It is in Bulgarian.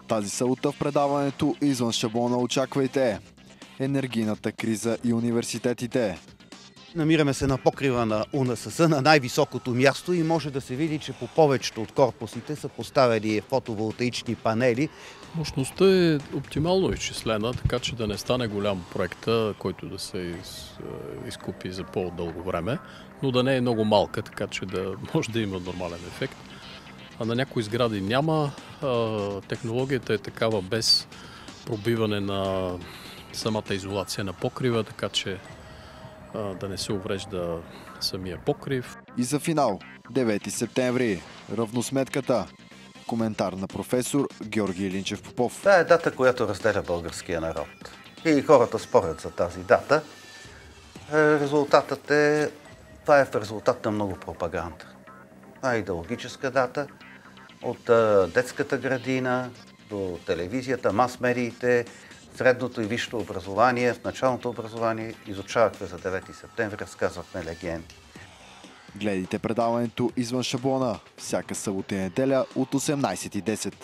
Тази събота в предаването извън шаблона очаквайте енергийната криза и университетите. Намираме се на покрива на УНСС, на най-високото място и може да се види, че по повечето от корпусите са поставени фотоволтаични панели. Мощността е оптимално изчислена, така че да не стане голям проекта, който да се изкупи за по-дълго време, но да не е много малка, така че да може да има нормален ефект. А на някои сгради няма. Технологията е такава без пробиване на самата изолация на покрива, така че да не се уврежда самия покрив. И за финал, 9 септември, равносметката. Коментар на професор Георги Илинчев Попов. Това е дата, която разделя българския народ. И хората спорят за тази дата. Резултатът е... Това е в резултат на много пропаганда. Това е идеологическа дата. От детската градина до телевизията, мас-медиите, средното и висшето образование, в началното образование изучавахме за 9 септември, разказвахме легенди. Гледайте предаването извън шаблона всяка събота и неделя от 18:10.